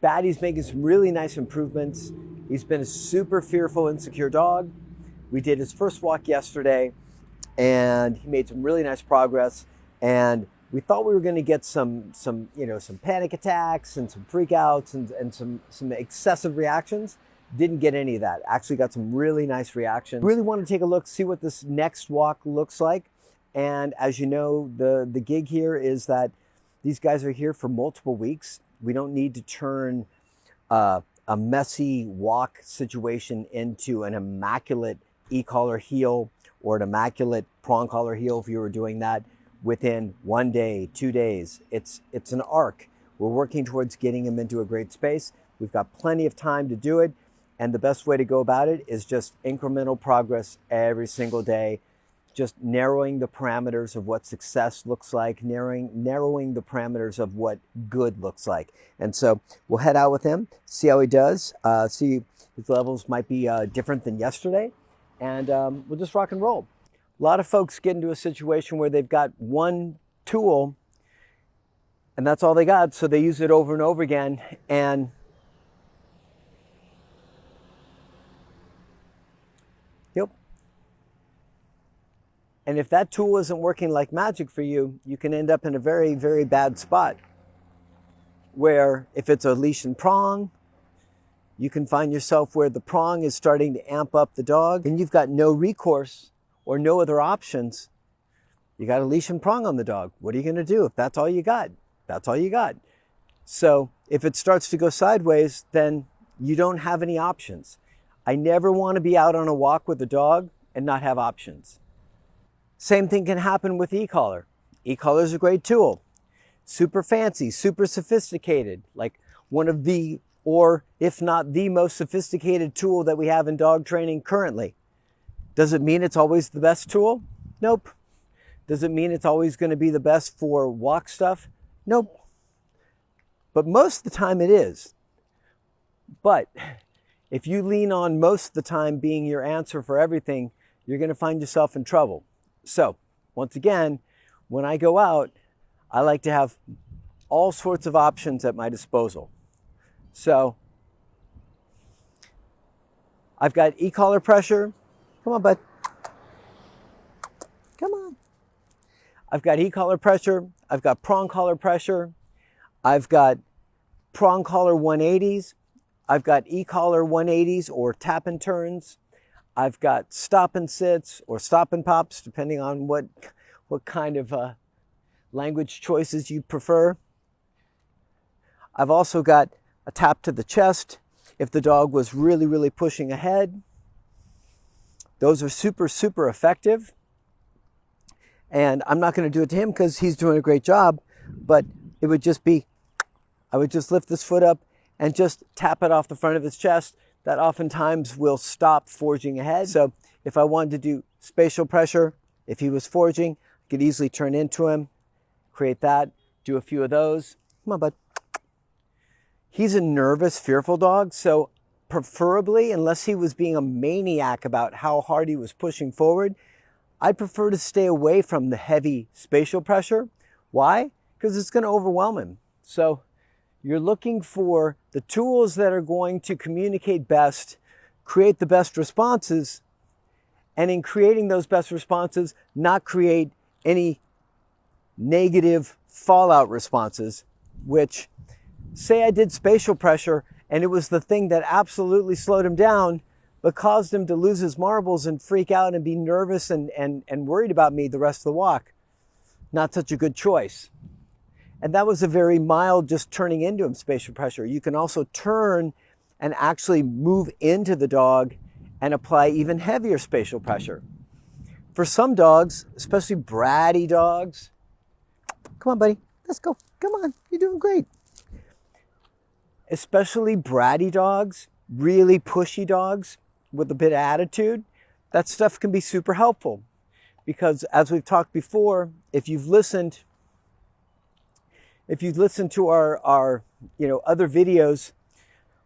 Batty's making some really nice improvements. He's been a super fearful, insecure dog. We did his first walk yesterday, and he made some really nice progress. And we thought we were going to get some panic attacks and some freakouts and some excessive reactions. Didn't get any of that. Actually got some really nice reactions. Really want to take a look, see what this next walk looks like. And as you know, the gig here is that these guys are here for multiple weeks. We don't need to turn a messy walk situation into an immaculate e-collar heel or an immaculate prong collar heel if you were doing that within 1 day, 2 days. It's an arc. We're working towards getting him into a great space. We've got plenty of time to do it. And the best way to go about it is just incremental progress every single day, just narrowing the parameters of what success looks like, narrowing the parameters of what good looks like. And so we'll head out with him, see how he does, see his levels might be different than yesterday, and we'll just rock and roll. A lot of folks get into a situation where they've got one tool and that's all they got, so they use it over and over again. And And if that tool isn't working like magic for you, you can end up in a very, very bad spot where if it's a leash and prong, you can find yourself where the prong is starting to amp up the dog and you've got no recourse or no other options. You got a leash and prong on the dog. What are you going to do if that's all you got? That's all you got. So if it starts to go sideways, then you don't have any options. I never want to be out on a walk with a dog and not have options. Same thing can happen with e-collar. E-collar is a great tool. Super fancy, super sophisticated, like one of the, or if not the most sophisticated tool that we have in dog training currently. Does it mean it's always the best tool? Nope. Does it mean it's always going to be the best for walk stuff? Nope. But most of the time it is. But if you lean on most of the time being your answer for everything, you're going to find yourself in trouble. So, once again, when I go out, I like to have all sorts of options at my disposal. So, I've got e-collar pressure. Come on, bud. Come on. I've got e-collar pressure. I've got prong collar pressure. I've got prong collar 180s. I've got e-collar 180s or tap and turns. I've got stop and sits or stop and pops, depending on what kind of language choices you prefer. I've also got a tap to the chest if the dog was really, really pushing ahead. Those are super, super effective. And I'm not going to do it to him because he's doing a great job, but it would just be, I would just lift this foot up and just tap it off the front of his chest. That oftentimes will stop forging ahead. So if I wanted to do spatial pressure, if he was forging, I could easily turn into him, create that, do a few of those. Come on, bud. He's a nervous, fearful dog, so preferably, unless he was being a maniac about how hard he was pushing forward, I'd prefer to stay away from the heavy spatial pressure. Why? Because it's going to overwhelm him. So you're looking for the tools that are going to communicate best, create the best responses, and in creating those best responses, not create any negative fallout responses, which, say I did spatial pressure and it was the thing that absolutely slowed him down, but caused him to lose his marbles and freak out and be nervous and worried about me the rest of the walk. Not such a good choice. And that was a very mild, just turning into him spatial pressure. You can also turn and actually move into the dog and apply even heavier spatial pressure. For some dogs, especially bratty dogs, come on, buddy, let's go. Come on, you're doing great. Especially bratty dogs, really pushy dogs with a bit of attitude, that stuff can be super helpful. Because as we've talked before, if you've listened to our other videos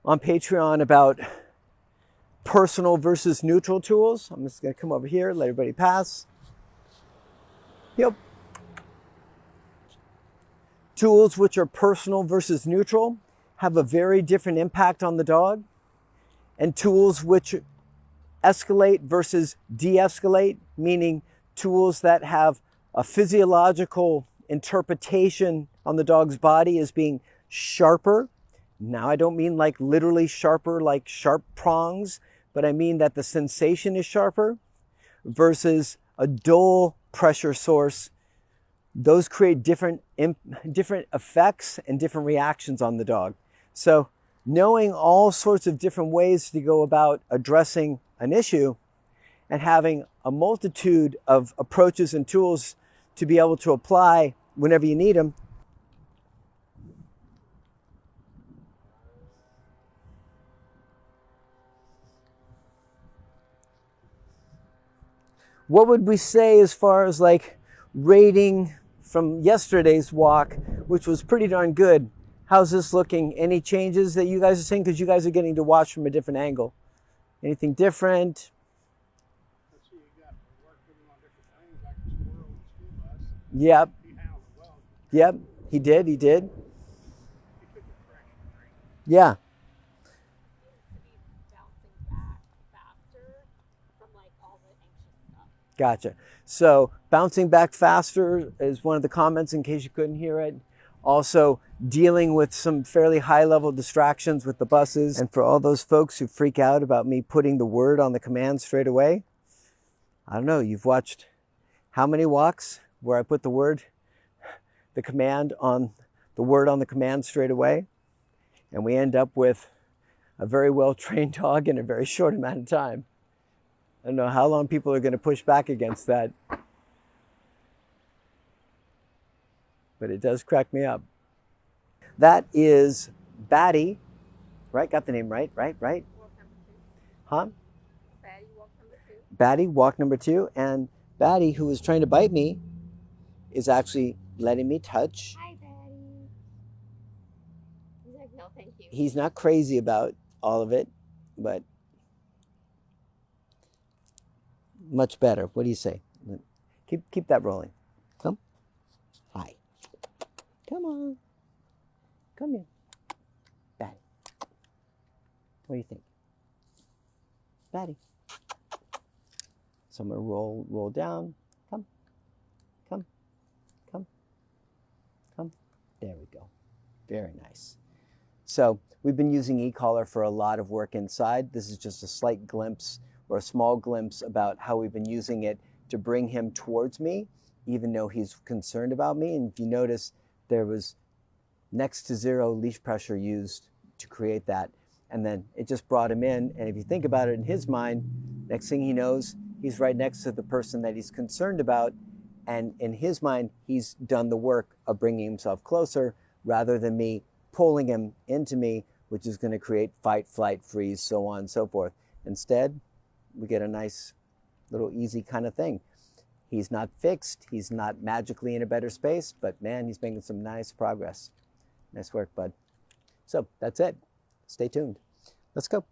on Patreon about personal versus neutral tools, I'm just going to come over here, let everybody pass. Yep. Tools which are personal versus neutral. have a very different impact on the dog, and tools which escalate versus de-escalate, meaning tools that have a physiological interpretation on the dog's body as being sharper. Now, I don't mean like literally sharper, like sharp prongs, but I mean that the sensation is sharper versus a dull pressure source. Those create different effects and different reactions on the dog. So knowing all sorts of different ways to go about addressing an issue and having a multitude of approaches and tools to be able to apply whenever you need them. What would we say as far as like rating from yesterday's walk, which was pretty darn good? How's this looking? Any changes that you guys are seeing? Because you guys are getting to watch from a different angle. Anything different? Let's see, you got work with him on different things, like the squirrel and the school bus. Yep. He howled well. Yep. He did. He took a correction break. Yeah. Gotcha. So bouncing back faster is one of the comments in case you couldn't hear it. Also dealing with some fairly high level distractions with the buses. And for all those folks who freak out about me putting the word on the command straight away, I don't know, you've watched how many walks where I put the word on the command straight away, and we end up with a very well-trained dog in a very short amount of time. I don't know how long people are going to push back against that, but it does crack me up. That is Batty, right? Got the name right? Walk number 2. Huh? Batty, walk number 2. Batty, walk number 2. And Batty, who was trying to bite me, is actually letting me touch. Hi, Batty. He's like, no, thank you. He's not crazy about all of it, but much better. What do you say? Keep that rolling. Come. Hi. Come on. Come here. Batty. What do you think? Batty. So I'm going to roll down. Come. Come. Come. Come. There we go. Very nice. So we've been using e-collar for a lot of work inside. This is just a slight glimpse or a small glimpse about how we've been using it to bring him towards me, even though he's concerned about me. And if you notice, there was next to zero leash pressure used to create that. And then it just brought him in. And if you think about it in his mind, next thing he knows, he's right next to the person that he's concerned about. And in his mind, he's done the work of bringing himself closer rather than me pulling him into me, which is going to create fight, flight, freeze, so on and so forth. Instead, we get a nice little easy kind of thing. He's not fixed. He's not magically in a better space, but man, he's making some nice progress. Nice work, bud. So that's it. Stay tuned. Let's go.